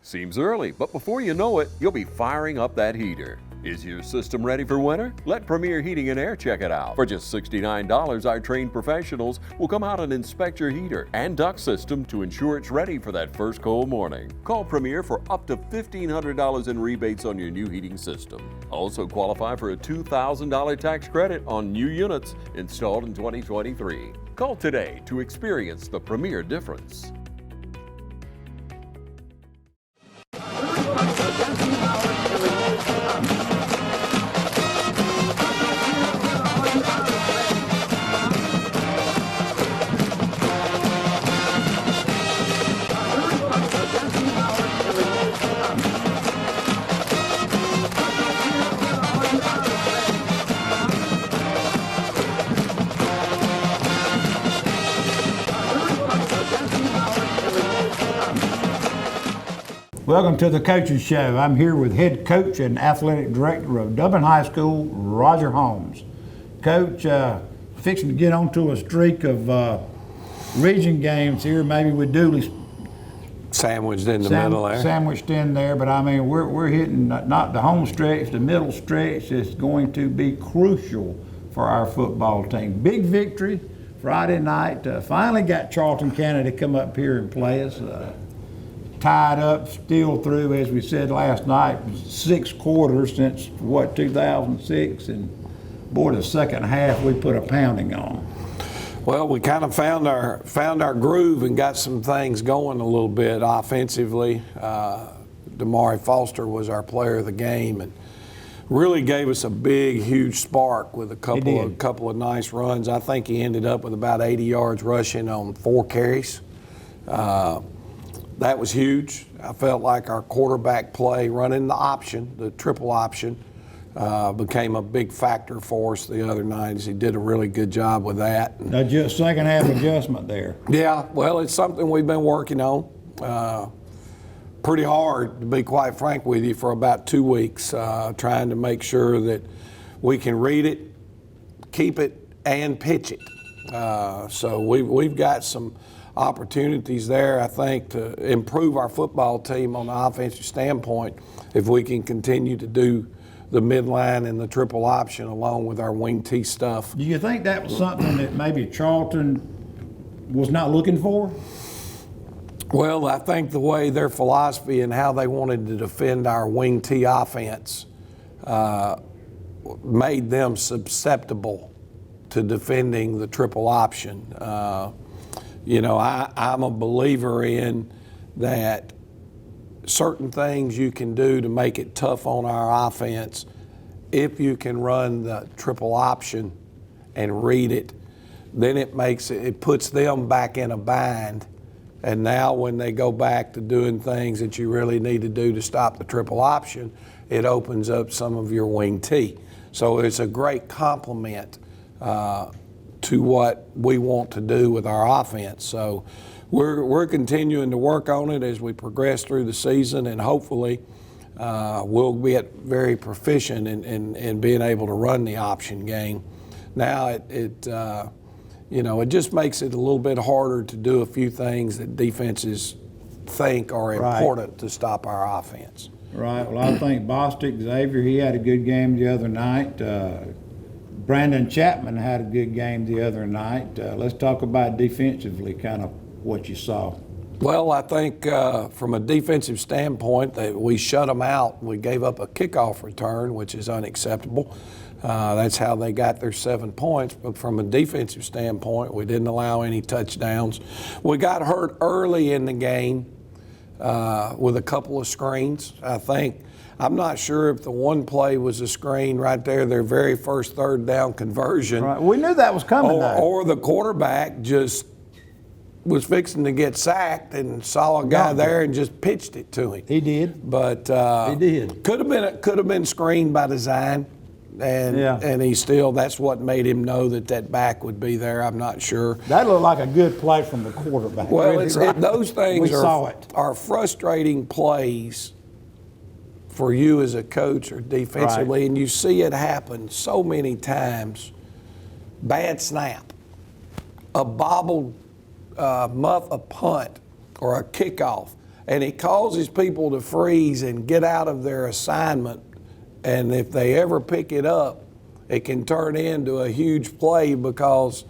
Seems early, but before you know it, you'll be firing up that heater. Is your system ready for winter? Let Premier Heating and Air check it out. For just $69, our trained professionals will come out and inspect your heater and duct system to ensure it's ready for that first cold morning. Call Premier for up to $1,500 in rebates on your new heating system. Also qualify for a $2,000 tax credit on new units installed in 2023. Call today to experience the Premier difference. Welcome to the Coaches Show. I'm here with head coach and athletic director of Dublin High School, Roger Holmes. Coach, fixing to get onto a streak of region games here, maybe with Dooley sandwiched in the middle there. Sandwiched in there, but I mean, we're hitting not the home stretch, the middle stretch is going to be crucial for our football team. Big victory Friday night. Finally got Charlton County to come up here and play us. Tied up, still through, as we said last night, 6 quarters since, 2006, and boy, the second half we put a pounding on. Well, we kind of found our groove and got some things going a little bit offensively. Damari Foster was our player of the game and really gave us a big, huge spark with a couple of nice runs. I think he ended up with about 80 yards rushing on 4 carries. That was huge. I felt like our quarterback play, running the option, the triple option, became a big factor for us the other night. He did a really good job with that. Just second half adjustment there. Yeah, well, it's something we've been working on pretty hard, to be quite frank with you, for about 2 weeks, trying to make sure that we can read it, keep it, and pitch it. So we've got some opportunities there, I think, to improve our football team on the offensive standpoint if we can continue to do the midline and the triple option along with our wing T stuff. Do you think that was something that maybe Charlton was not looking for? Well, I think the way their philosophy and how they wanted to defend our wing T offense made them susceptible to defending the triple option. You know, I'm a believer in that certain things you can do to make it tough on our offense. If you can run the triple option and read it, then it puts them back in a bind. And now when they go back to doing things that you really need to do to stop the triple option, it opens up some of your wing T. So it's a great complement to what we want to do with our offense. So we're continuing to work on it as we progress through the season, and hopefully we'll get very proficient in being able to run the option game. Now it just makes it a little bit harder to do a few things that defenses think are important to stop our offense. Right. Well, I think Bostic, Xavier, he had a good game the other night. Brandon Chapman had a good game the other night. Let's talk about defensively, kind of what you saw. Well, I think from a defensive standpoint, that we shut them out. We gave up a kickoff return, which is unacceptable. That's how they got their 7 points. But from a defensive standpoint, we didn't allow any touchdowns. We got hurt early in the game with a couple of screens. I'm not sure if the one play was a screen right there, their very first third down conversion. Right. We knew that was coming. Or the quarterback just was fixing to get sacked and saw a guy there and just pitched it to him. He did. But he did. Could have been screened by design. And he still, that's what made him know that back would be there. I'm not sure. That looked like a good play from the quarterback. Well, those things are frustrating plays for you as a coach or defensively, and you see it happen so many times. Bad snap, a bobbled a punt or a kickoff, and it causes people to freeze and get out of their assignment. And if they ever pick it up, it can turn into a huge play because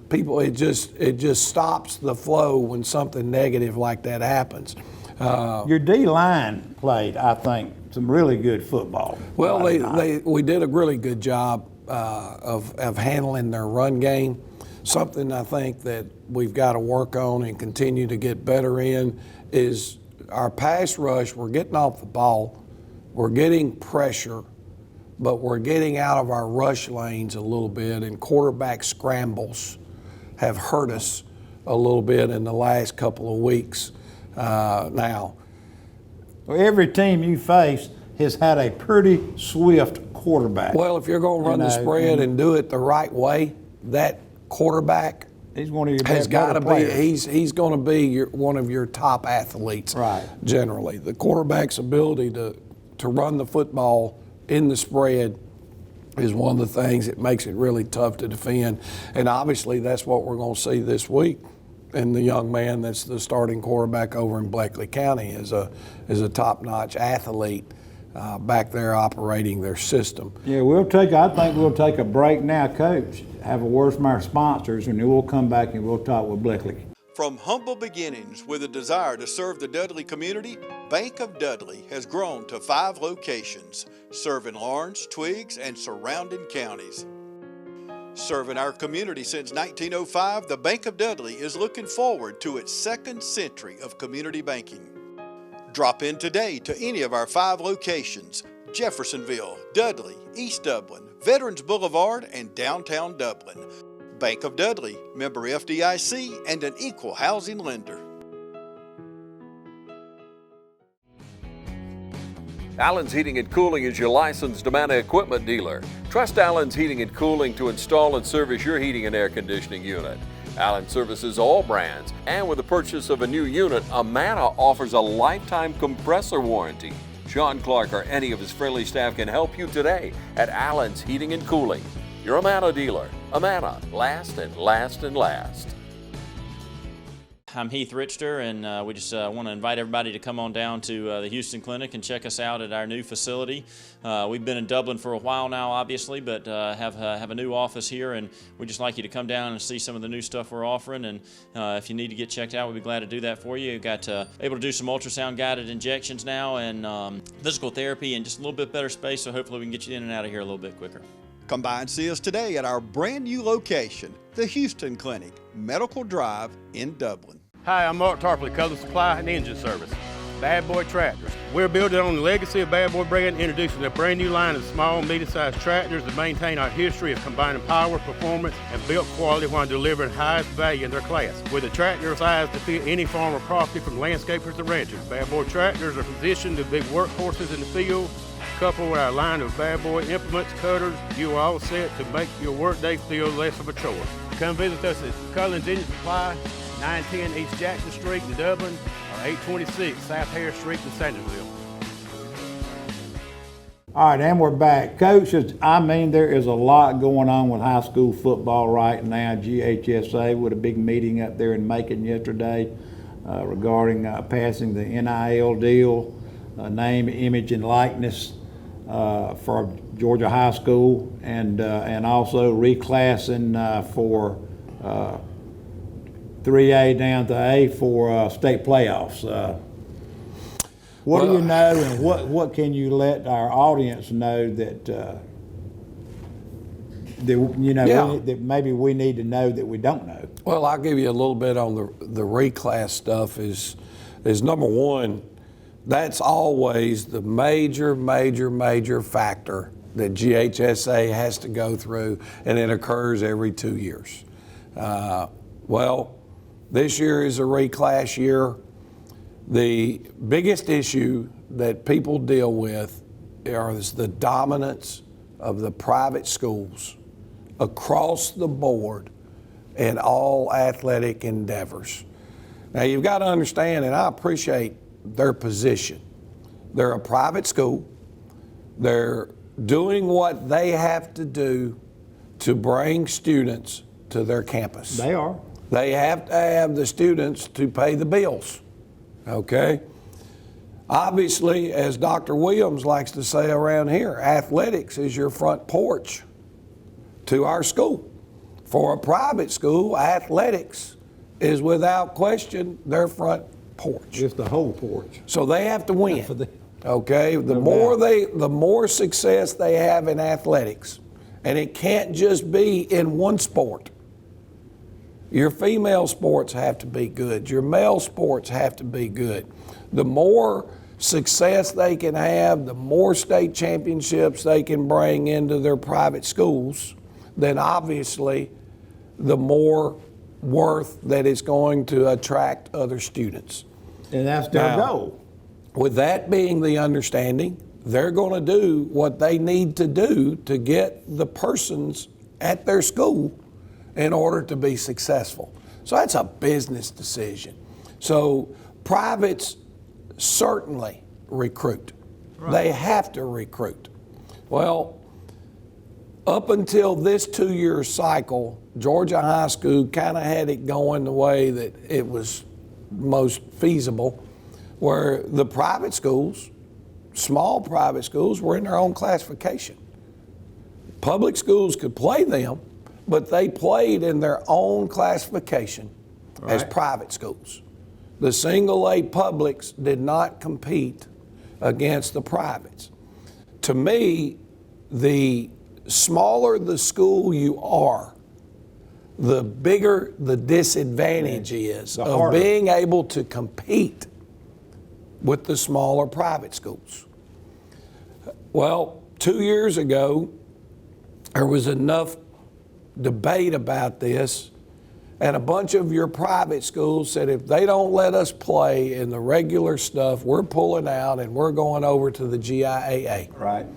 people, it just stops the flow when something negative like that happens. Your D-line played, I think, some really good football. Well, we did a really good job of handling their run game. Something I think that we've got to work on and continue to get better in is our pass rush. We're getting off the ball, we're getting pressure, but we're getting out of our rush lanes a little bit, and quarterback scrambles have hurt us a little bit in the last couple of weeks. Now, every team you face has had a pretty swift quarterback. Well, if you're going to run the spread and do it the right way, that quarterback he's one of your has got to be. players. He's going to be one of your top athletes. Right. Generally, the quarterback's ability to run the football in the spread is one of the things that makes it really tough to defend. And obviously, that's what we're going to see this week. And the young man that's the starting quarterback over in Bleckley County is a top-notch athlete back there operating their system. Yeah, I think we'll take a break now, Coach. Have a word from our sponsors, and then we'll come back and we'll talk with Bleckley. From humble beginnings with a desire to serve the Dudley community, Bank of Dudley has grown to 5 locations, serving Lawrence, Twiggs, and surrounding counties. Serving our community since 1905, the Bank of Dudley is looking forward to its 2nd century of community banking. Drop in today to any of our 5 locations: Jeffersonville, Dudley, East Dublin, Veterans Boulevard, and downtown Dublin. Bank of Dudley, member FDIC, and an equal housing lender. Allen's Heating and Cooling is your licensed Amana equipment dealer. Trust Allen's Heating and Cooling to install and service your heating and air conditioning unit. Allen services all brands, and with the purchase of a new unit, Amana offers a lifetime compressor warranty. Sean Clark or any of his friendly staff can help you today at Allen's Heating and Cooling. Your Amana dealer. Amana, last and last and last. I'm Heath Richter, and we just want to invite everybody to come on down to the Houston Clinic and check us out at our new facility. We've been in Dublin for a while now, obviously, but have a new office here, and we'd just like you to come down and see some of the new stuff we're offering. And if you need to get checked out, we'd be glad to do that for you. We've got able to do some ultrasound-guided injections now, and physical therapy, and just a little bit better space, so hopefully we can get you in and out of here a little bit quicker. Come by and see us today at our brand new location, the Houston Clinic, Medical Drive in Dublin. Hi, I'm Mark Tarpley, Color Supply and Engine Service. Bad Boy Tractors. We're building on the legacy of Bad Boy brand, introducing a brand new line of small, medium-sized tractors that maintain our history of combining power, performance, and build quality while delivering highest value in their class. With a tractor size to fit any farm or property from landscapers to ranchers, Bad Boy Tractors are positioned to be workhorses in the field. Coupled with our line of Bad Boy implements, cutters, you are all set to make your workday feel less of a chore. Come visit us at Cullen's Engine Supply, 910 East Jackson Street in Dublin, or 826 South Harris Street in Sandersville. All right, and we're back. Coaches, there is a lot going on with high school football right now. GHSA with a big meeting up there in Macon yesterday regarding passing the NIL deal, name, image, and likeness for Georgia High School, and also reclassing for 3A down to A for state playoffs. What do you know, and what can you let our audience know that that maybe we need to know that we don't know? Well, I'll give you a little bit on the reclass stuff. Is number one, that's always the major factor that GHSA has to go through, and it occurs every 2 years. This year is a reclass year. The biggest issue that people deal with is the dominance of the private schools across the board in all athletic endeavors. Now, you've got to understand, and I appreciate their position. They're a private school. They're doing what they have to do to bring students to their campus. They are. They have to have the students to pay the bills, okay? Obviously, as Dr. Williams likes to say around here, athletics is your front porch to our school. For a private school, athletics is without question their front porch. Just the whole porch. So they have to win. For the- Okay, the more success they have in athletics, and it can't just be in one sport. Your female sports have to be good. Your male sports have to be good. The more success they can have, the more state championships they can bring into their private schools, then obviously the more worth that it's going to attract other students. And that's their Now, goal. With that being the understanding, they're going to do what they need to do to get the persons at their school in order to be successful. So that's a business decision. So privates certainly recruit. Right. They have to recruit. Well, up until this 2-year cycle, Georgia High School kind of had it going the way that it was most feasible, where the private schools, small private schools, were in their own classification. Public schools could play them, but they played in their own classification as Right. private schools. The single A publics did not compete against the privates. To me, the smaller the school you are, the bigger the disadvantage is The of harder. being able to compete with the smaller private schools. Well, 2 years ago, there was enough debate about this, and a bunch of your private schools said if they don't let us play in the regular stuff, we're pulling out and we're going over to the GIAA. Right.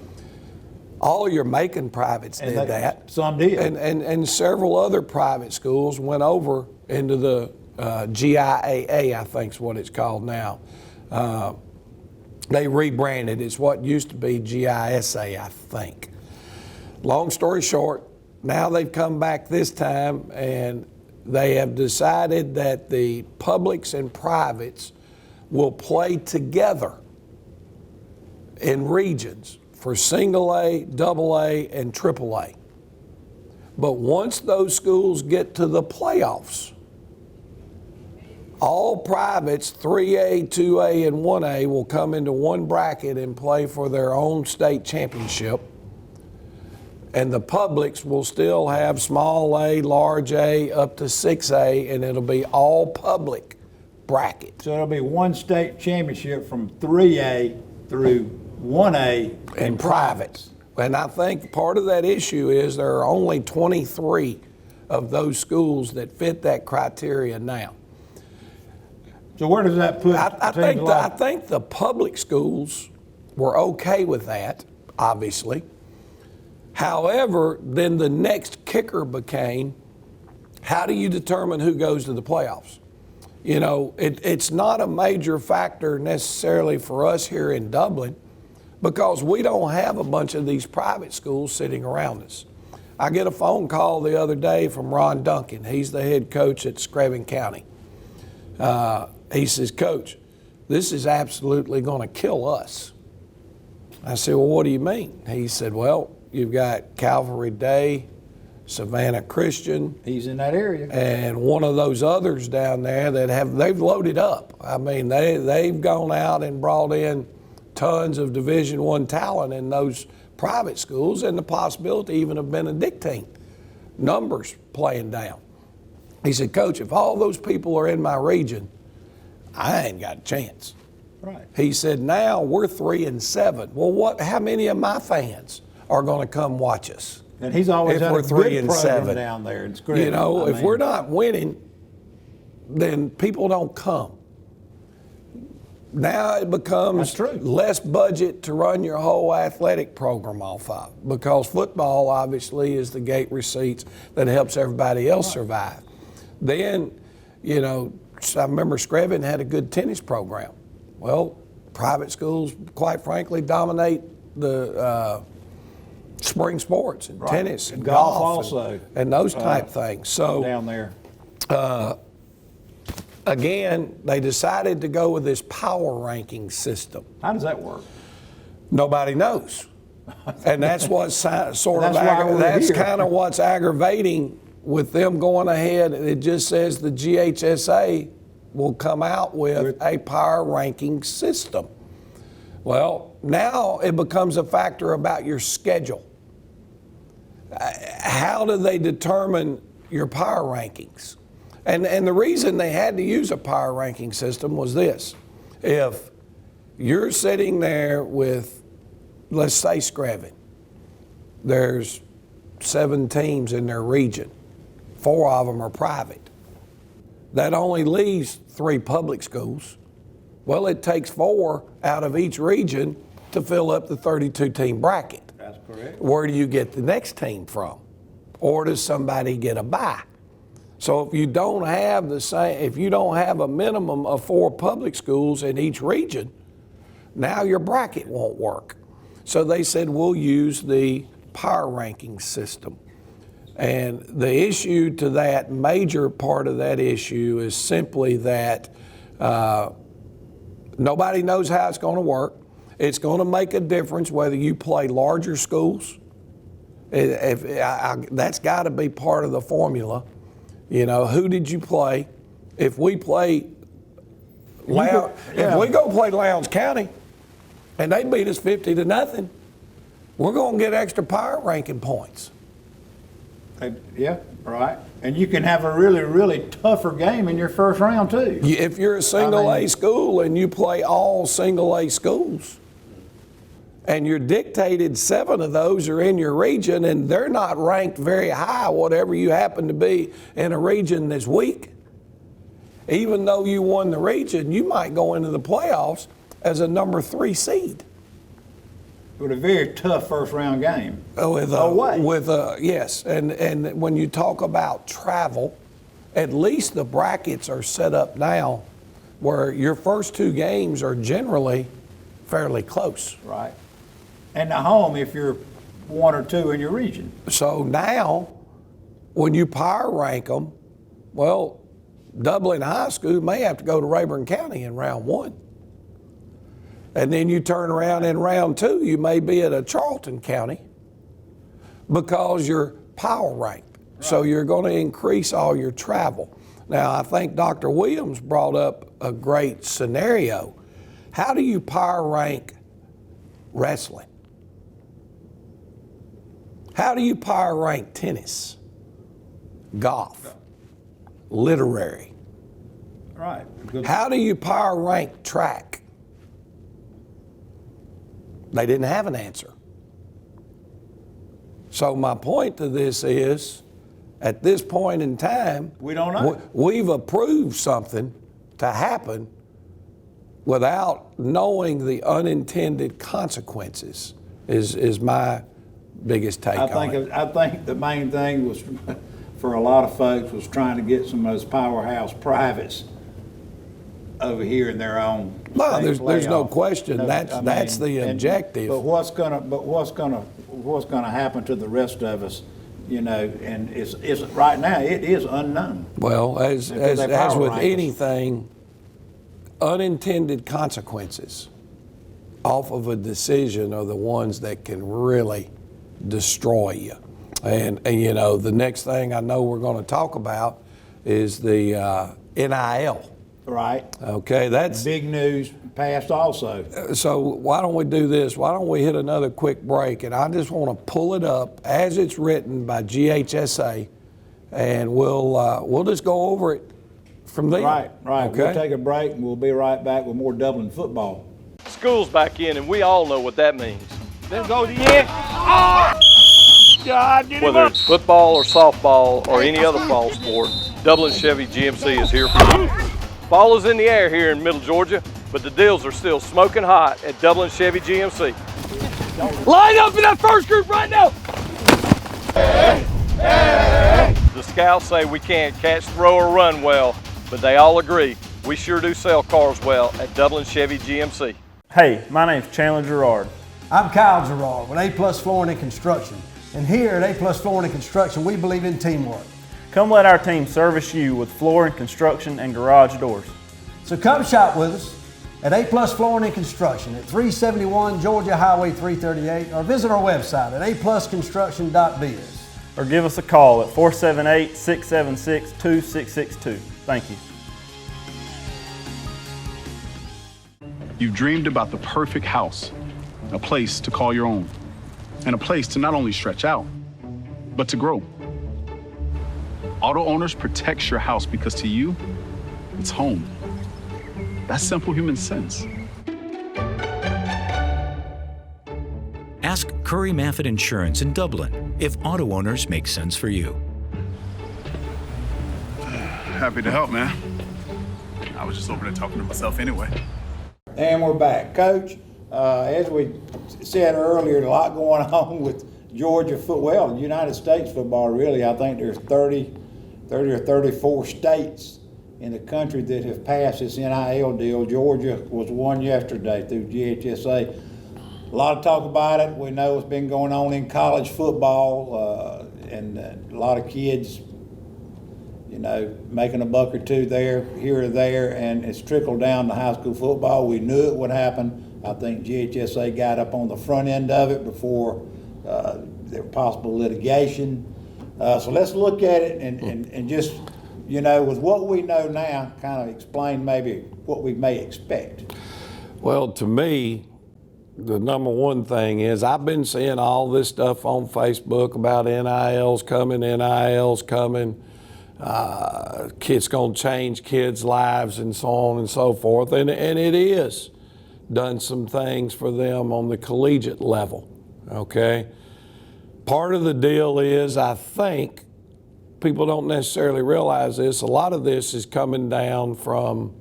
All your Macon privates And did that. Some did. And several other private schools went over into the GIAA, I think is what it's called now. They rebranded. It's what used to be GISA, I think. Long story short, now they've come back this time and they have decided that the publics and privates will play together in regions for single A, double A, and triple A. But once those schools get to the playoffs, all privates, 3A, 2A, and 1A, will come into one bracket and play for their own state championship. And the publics will still have small A, large A, up to 6A, and it'll be all public bracket. So it'll be one state championship from 3A through 1A And privates. And I think part of that issue is there are only 23 of those schools that fit that criteria now. So where does that put I think the public schools were okay with that, obviously. However, then the next kicker became, how do you determine who goes to the playoffs? You know, it's not a major factor necessarily for us here in Dublin because we don't have a bunch of these private schools sitting around us. I get a phone call the other day from Ron Duncan. He's the head coach at Screven County. He says, Coach, this is absolutely going to kill us. I said, well, what do you mean? He said, well, you've got Calvary Day, Savannah Christian. He's in that area. And one of those others down there that they've loaded up. I mean, they've gone out and brought in tons of Division I talent in those private schools and the possibility even of Benedictine numbers playing down. He said, Coach, if all those people are in my region, I ain't got a chance. Right. He said, now we're 3-7. Well, how many of my fans are going to come watch us? And he's always If had we're a 3-7. good program down there in Screven. You know, I if mean, we're not winning, then people don't come. Now it becomes That's true. less budget to run your whole athletic program off of because football obviously is the gate receipts that helps everybody else survive. Then, you know, I remember Screven had a good tennis program. Well, private schools, quite frankly, dominate the spring sports and Right. tennis and Golf golf also. and those type things. So down there. again, they decided to go with this power ranking system. How does that work? Nobody knows. And that's what's sort of, that's kind of what's aggravating with them going ahead. It just says the GHSA will come out with a power ranking system. Well, now it becomes a factor about your schedule. How do they determine your power rankings? And the reason they had to use a power ranking system was this. If you're sitting there with, let's say, Screven, there's 7 teams in their region. 4 of them are private. That only leaves 3 public schools. Well, it takes 4 out of each region to fill up the 32-team bracket. That's correct. Where do you get the next team from? Or does somebody get a bye? So if you don't have if you don't have a minimum of 4 public schools in each region, now your bracket won't work. So they said, we'll use the power ranking system. And the issue to that, major part of that issue is simply that nobody knows how it's going to work. It's going to make a difference whether you play larger schools. That's got to be part of the formula. You know, who did you play? If we play, if we go play Lowndes County and they beat us 50-0, we're going to get extra power ranking points. Yeah, right. And you can have a really, really tougher game in your first round too. If you're a single A school and you play all single A schools, and you're dictated 7 of those are in your region and they're not ranked very high, whatever you happen to be in a region that's weak, even though you won the region, you might go into the playoffs as a number 3 seed. With a very tough first round game. Yes, and when you talk about travel, at least the brackets are set up now where your first 2 games are generally fairly close. Right. And the home if you're 1 or 2 in your region. So now, when you power rank them, well, Dublin High School may have to go to Rayburn County in round 1. And then you turn around in round 2, you may be at a Charlton County because you're power ranked. Right. So you're going to increase all your travel. Now, I think Dr. Williams brought up a great scenario. How do you power rank wrestling? How do you power rank tennis, golf, literary? Right. How do you power rank track? They didn't have an answer. So my point to this is, at this point in time, we don't know. We've approved something to happen without knowing the unintended consequences is my biggest take on it. I think the main thing was, for a lot of folks, was trying to get some of those powerhouse privates over here in their own. No, there's no question. That's the objective. But what's gonna happen to the rest of us? You know, and it's right now it is unknown. Well, as with anything, unintended consequences off of a decision are the ones that can really destroy you. And you know, the next thing I know we're going to talk about is the NIL. Right. Okay, that's big news passed also. So why don't we do this? Why don't we hit another quick break? And I just want to pull it up as it's written by GHSA, and we'll just go over it from there. Right. Okay? We'll take a break and we'll be right back with more Dublin football. School's back in, and we all know what that means. Then go to the end. Oh! God, whether it's football or softball or any other fall sport, Dublin Chevy GMC is here for you. Fall is in the air here in Middle Georgia, but the deals are still smoking hot at Dublin Chevy GMC. Line up in that first group right now. Hey, hey. The scouts say we can't catch, throw, or run well, but they all agree we sure do sell cars well at Dublin Chevy GMC. Hey, my name's Chandler Gerard. I'm Kyle Gerard with A+ Flooring and Construction. And here at A+ Flooring and Construction, we believe in teamwork. Come let our team service you with flooring, construction, and garage doors. So come shop with us at A Plus Flooring and Construction at 371 Georgia Highway 338, or visit our website at aplusconstruction.biz. Or give us a call at 478-676-2662. Thank you. You've dreamed about the perfect house, a place to call your own, and a place to not only stretch out, but to grow. Auto Owners protects your house because to you, it's home. That's simple human sense. Ask Curry Maffett Insurance in Dublin if Auto Owners makes sense for you. Happy to help, man. I was just over there talking to myself anyway. And we're back. Coach, as we said earlier, a lot going on with Georgia football, United States football really. I think there's 30 or 34 states in the country that have passed this NIL deal. Georgia was one yesterday through GHSA. A lot of talk about it. We know it's been going on in college football, and a lot of kids, making a buck or two there, here or there, and it's trickled down to high school football. We knew it would happen. I think GHSA got up on the front end of it before there was possible litigation. So let's look at it and just, with what we know now, kind of explain maybe what we may expect. Well, to me, the number one thing is I've been seeing all this stuff on Facebook about NILs coming, kids going to change kids' lives and so on and so forth. And it is done some things for them on the collegiate level, okay? Part of the deal is, I think, people don't necessarily realize this, a lot of this is coming down from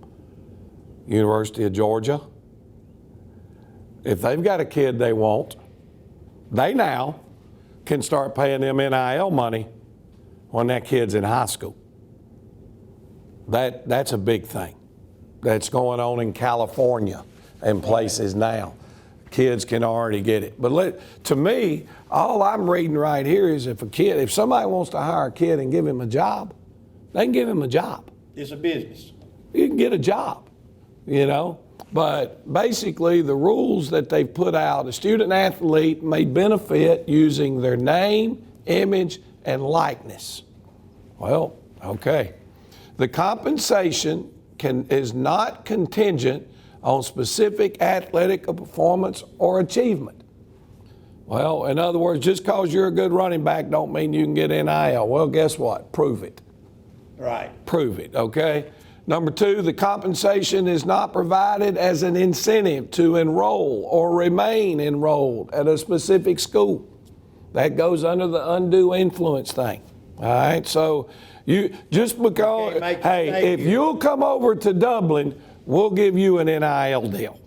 University of Georgia. If they've got a kid they want, they now can start paying them NIL money when that kid's in high school. That's a big thing. That's going on in California and places now. Kids can already get it. But to me, all I'm reading right here is if somebody wants to hire a kid and give him a job, they can give him a job. It's a business. You can get a job, But basically the rules that they've put out, a student athlete may benefit using their name, image, and likeness. Well, okay. The compensation is not contingent on specific athletic performance or achievement. Well, in other words, just because you're a good running back don't mean you can get NIL. Well, guess what? Prove it. Right. Prove it, okay? Number two, the compensation is not provided as an incentive to enroll or remain enrolled at a specific school. That goes under the undue influence thing. All right, so you just because, hey, if you'll come over to Dublin, we'll give you an NIL deal.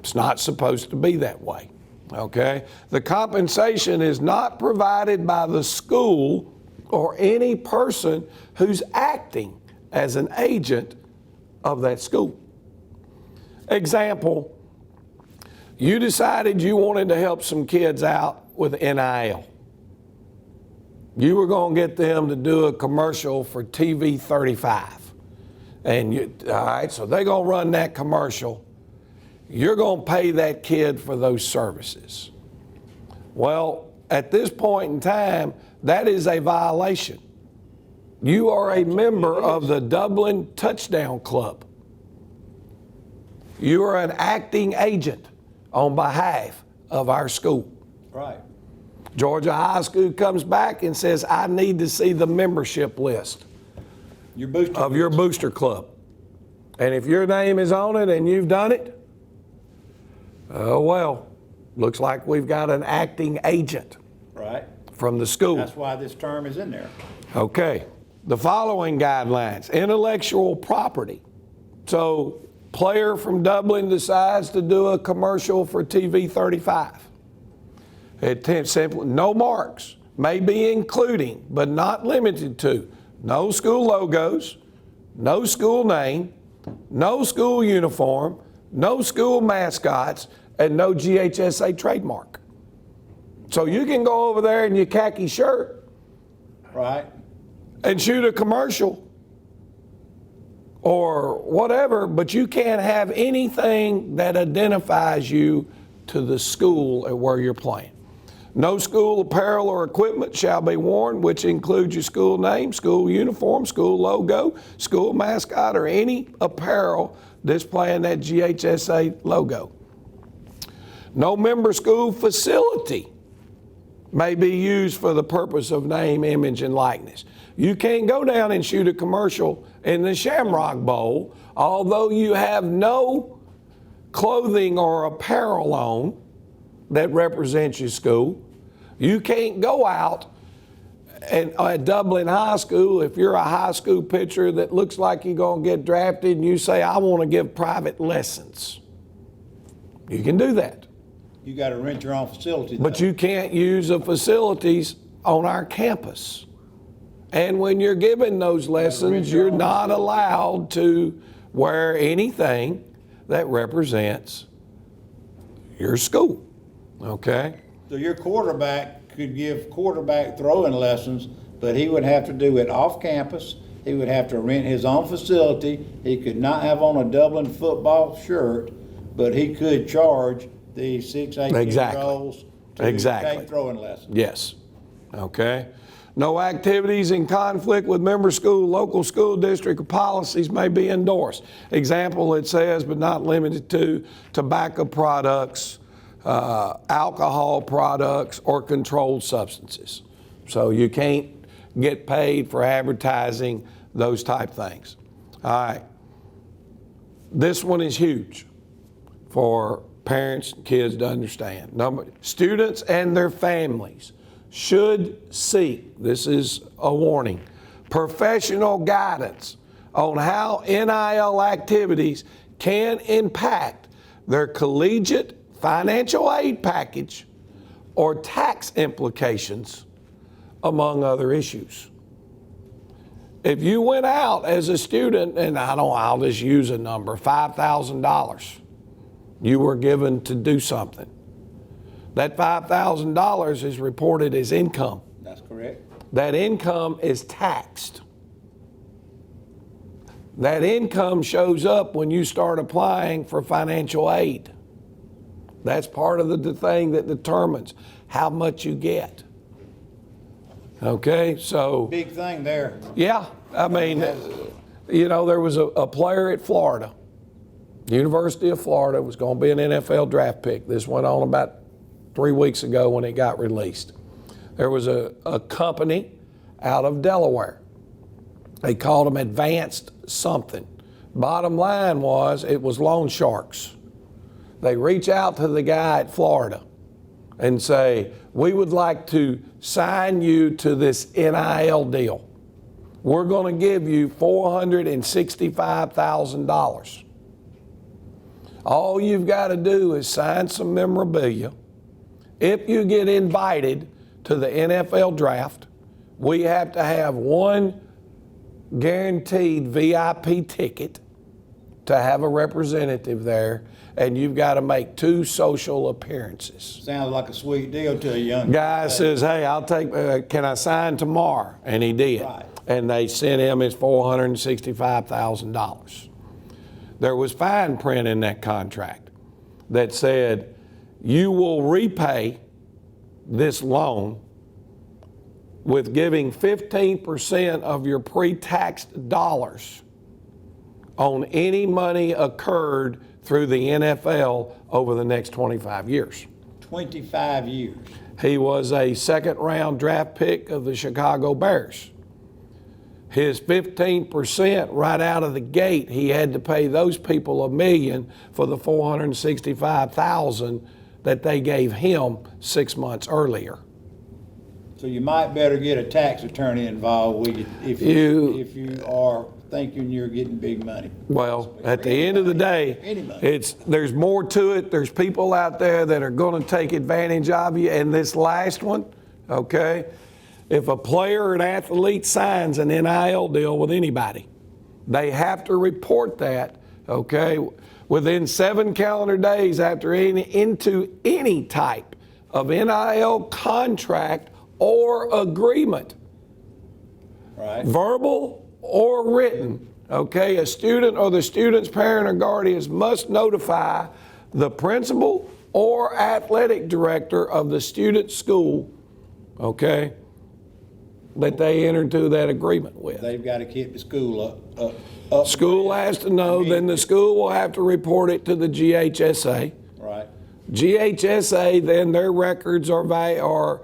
It's not supposed to be that way, okay? The compensation is not provided by the school or any person who's acting as an agent of that school. Example, you decided you wanted to help some kids out with NIL. You were going to get them to do a commercial for TV 35. All right, so they're going to run that commercial. You're going to pay that kid for those services. Well, at this point in time, that is a violation. You are a member of the Dublin Touchdown Club. You are an acting agent on behalf of our school. Right. Georgia High School comes back and says, I need to see the membership list Your booster of your booster club. And if your name is on it and you've done it, well, looks like we've got an acting agent. Right. From the school. That's why this term is in there. Okay. The following guidelines: intellectual property. So, player from Dublin decides to do a commercial for TV 35. It simply, no marks may be including, but not limited to, no school logos, no school name, no school uniform, no school mascots, and no GHSA trademark. So you can go over there in your khaki shirt Right. and shoot a commercial or whatever, but you can't have anything that identifies you to the school at where you're playing. No school apparel or equipment shall be worn, which includes your school name, school uniform, school logo, school mascot, or any apparel displaying that GHSA logo. No member school facility may be used for the purpose of name, image, and likeness. You can't go down and shoot a commercial in the Shamrock Bowl, although you have no clothing or apparel on that represents your school. You can't go out and at Dublin High School, if you're a high school pitcher that looks like you're going to get drafted and you say, I want to give private lessons. You can do that. You got to rent your own facility. But you can't use the facilities on our campus. And when you're giving those lessons, you're not allowed to wear anything that represents your school, okay? So your quarterback could give quarterback throwing lessons, but he would have to do it off campus. He would have to rent his own facility. He could not have on a Dublin football shirt, but he could charge the 6, 8-year-olds to take throwing lessons. Yes, okay? No activities in conflict with member school, local school district, or policies may be endorsed. Example, it says, but not limited to tobacco products, alcohol products, or controlled substances. So you can't get paid for advertising those type things. All right. This one is huge for parents and kids to understand. Students and their families should seek, this is a warning, professional guidance on how NIL activities can impact their collegiate financial aid package or tax implications, among other issues. If you went out as a student, and I'll just use a number, $5,000, you were given to do something. That $5,000 is reported as income. That's correct. That income is taxed. That income shows up when you start applying for financial aid. That's part of the thing that determines how much you get. Okay, so. Big thing there. Yeah, I mean, you know, there was a player at Florida, University of Florida, was going to be an NFL draft pick. This went on about 3 weeks ago when it got released. There was a company out of Delaware. They called them Advanced something. Bottom line was, it was loan sharks. They reach out to the guy at Florida and say, we would like to sign you to this NIL deal. We're going to give you $465,000. All you've got to do is sign some memorabilia. If you get invited to the NFL draft, we have to have one guaranteed VIP ticket to have a representative there, and you've got to make 2 social appearances. Sounds like a sweet deal to a young guy says, hey, I'll take, can I sign tomorrow? And he did. Right. And they sent him his $465,000. There was fine print in that contract that said, you will repay this loan with giving 15% of your pre-taxed dollars on any money occurred through the NFL over the next 25 years. 25 years. He was a 2nd-round draft pick of the Chicago Bears. His 15% right out of the gate, he had to pay those people $1 million for the $465,000 that they gave him 6 months earlier. So you might better get a tax attorney involved with you if you are thinking you're getting big money. Well, at the end of the day, there's more to it. There's people out there that are going to take advantage of you. And this last one, okay, if a player or an athlete signs an NIL deal with anybody, they have to report that, okay, within 7 calendar days after into any type of NIL contract or agreement Right. Verbal or written, okay? A student or the student's parent or guardians must notify the principal or athletic director of the student's school, okay, that they enter into that agreement with. They've got to keep the school up. School has to know, then the school will have to report it to the GHSA. Right. GHSA, then their records are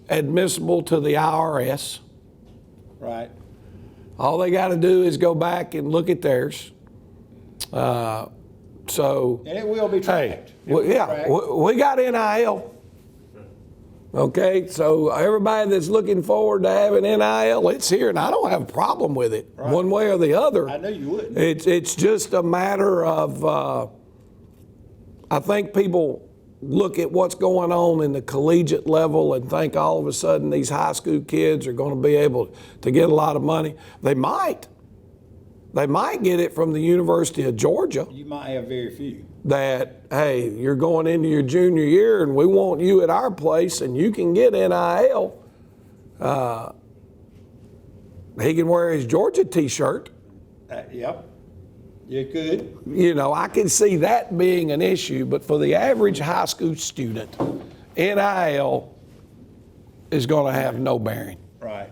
admissible to the IRS. Right. All they got to do is go back and look at theirs. So, And it will be tracked. we got NIL. Okay, so everybody that's looking forward to having NIL, it's here, and I don't have a problem with it, one way or the other. I knew you wouldn't. It's just a matter of, I think people look at what's going on in the collegiate level and think all of a sudden these high school kids are going to be able to get a lot of money. They might. They might get it from the University of Georgia. You might have very few. That, hey, you're going into your junior year and we want you at our place and you can get NIL. He can wear his Georgia t-shirt. Yep. You could. You know, I can see that being an issue, but for the average high school student, NIL is going to have no bearing. Right.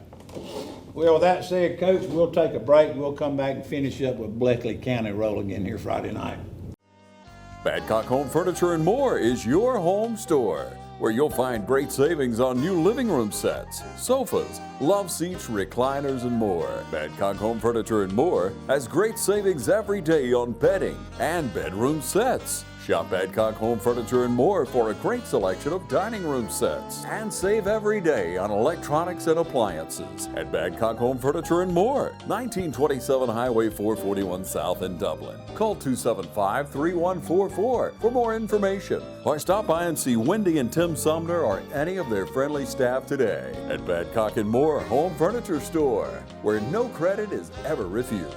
Well, with that said, Coach, we'll take a break. We'll come back and finish up with Bleckley County Roll again here Friday night. Badcock Home Furniture and More is your home store, where you'll find great savings on new living room sets, sofas, love seats, recliners, and more. Badcock Home Furniture and More has great savings every day on bedding and bedroom sets. Shop Badcock Home Furniture and More for a great selection of dining room sets. And save every day on electronics and appliances at Badcock Home Furniture and More, 1927 Highway 441 South in Dublin. Call 275-3144 for more information, or stop by and see Wendy and Tim Sumner or any of their friendly staff today at Badcock and More Home Furniture Store, where no credit is ever refused.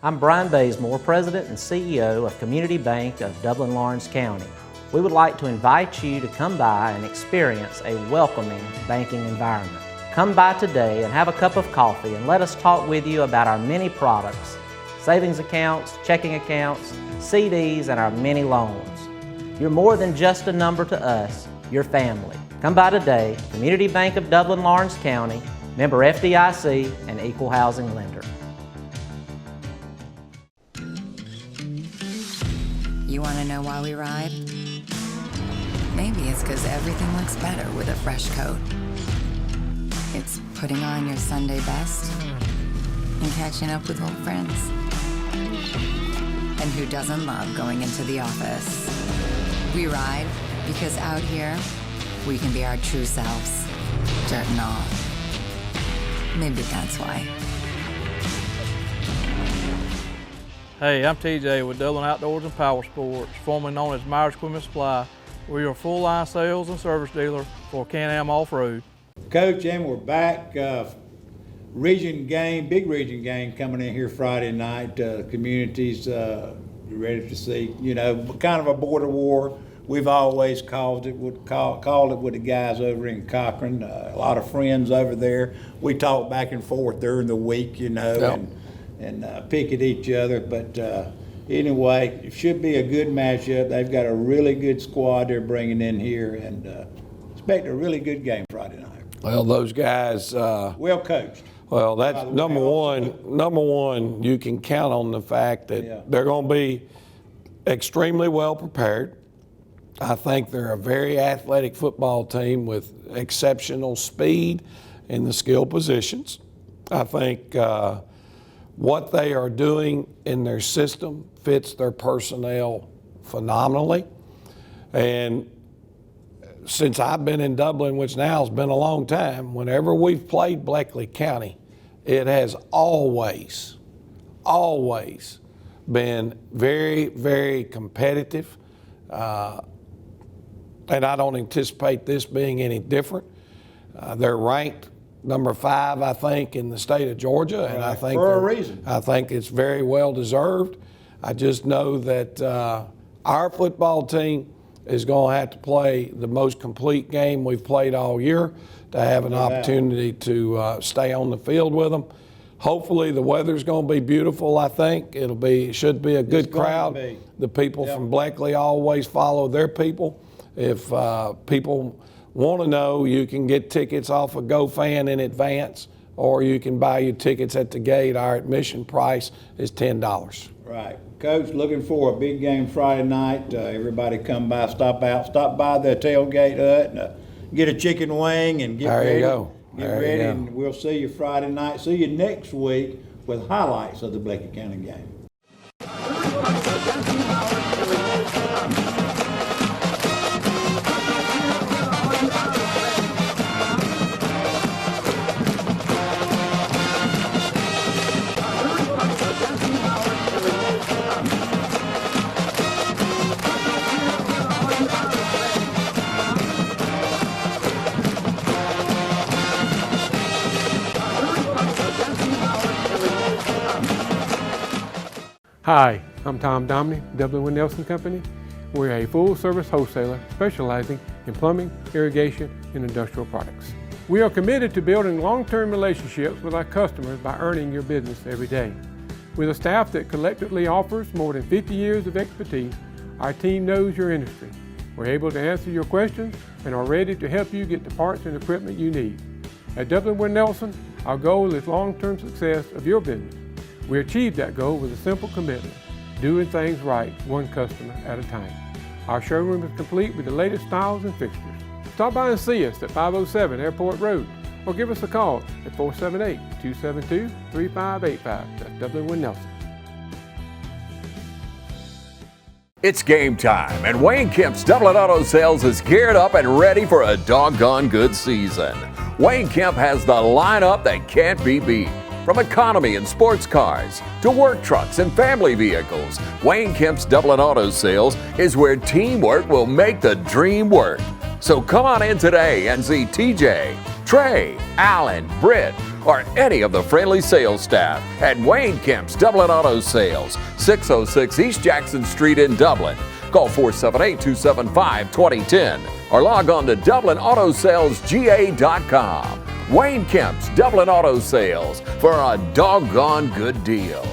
I'm Brian Bazemore, President and CEO of Community Bank of Dublin-Lawrence County. We would like to invite you to come by and experience a welcoming banking environment. Come by today and have a cup of coffee and let us talk with you about our many products, savings accounts, checking accounts, CDs, and our many loans. You're more than just a number to us, you're family. Come by today, Community Bank of Dublin-Lawrence County, member FDIC and equal housing lender. You want to know why we ride? Maybe it's because everything looks better with a fresh coat. It's putting on your Sunday best and catching up with old friends. And who doesn't love going into the office? We ride because out here, we can be our true selves, dirt and all. Maybe that's why. Hey, I'm TJ with Dublin Outdoors and Power Sports, formerly known as Myers Equipment Supply. We're your full-line sales and service dealer for Can-Am Off-Road. Coach, and we're back. Region game, big region game coming in here Friday night. Communities ready to see, you know, kind of a border war. We've always called it with the guys over in Cochran. A lot of friends over there. We talk back and forth during the week, you know, Yep. and pick at each other. But anyway, it should be a good matchup. They've got a really good squad they're bringing in here, and expect a really good game Friday night. Well, those guys. Well coached. Well, that's number one. Number one, you can count on the fact that they're going to be extremely well prepared. I think they're a very athletic football team with exceptional speed in the skill positions. I think what they are doing in their system fits their personnel phenomenally. And since I've been in Dublin, which now has been a long time, whenever we've played Bleckley County, it has always been very, very competitive. And I don't anticipate this being any different. They're ranked number 5, I think, in the state of Georgia, and I think for a reason. I think it's very well deserved. I just know that our football team is going to have to play the most complete game we've played all year to have an opportunity to stay on the field with them. Hopefully the weather's going to be beautiful. I think it should be a good crowd. The people from Bleckley always follow their people. If people want to know, you can get tickets off of GoFan in advance, or you can buy your tickets at the gate. Our admission price is $10. Right. Coach, looking for a big game Friday night. Everybody come by, stop by the tailgate hut, and get a chicken wing and get ready. There you go. Get ready, and we'll see you Friday night. See you next week with highlights of the Bleckley County game. Hi, I'm Tom Domney, Dublin with Nelson Company. We're a full-service wholesaler specializing in plumbing, irrigation, and industrial products. We are committed to building long-term relationships with our customers by earning your business every day. With a staff that collectively offers more than 50 years of expertise, our team knows your industry. We're able to answer your questions and are ready to help you get the parts and equipment you need. At Dublin with Nelson, our goal is long-term success of your business. We achieve that goal with a simple commitment, doing things right, one customer at a time. Our showroom is complete with the latest styles and fixtures. Stop by and see us at 507 Airport Road, or give us a call at 478-272-3585. That's Dublin with Nelson. It's game time, and Wayne Kemp's Dublin Auto Sales is geared up and ready for a doggone good season. Wayne Kemp has the lineup that can't be beat. From economy and sports cars to work trucks and family vehicles, Wayne Kemp's Dublin Auto Sales is where teamwork will make the dream work. So come on in today and see TJ, Trey, Alan, Britt, or any of the friendly sales staff at Wayne Kemp's Dublin Auto Sales, 606 East Jackson Street in Dublin. Call 478-275-2010 or log on to DublinAutoSalesGA.com. Wayne Kemp's Dublin Auto Sales for a doggone good deal.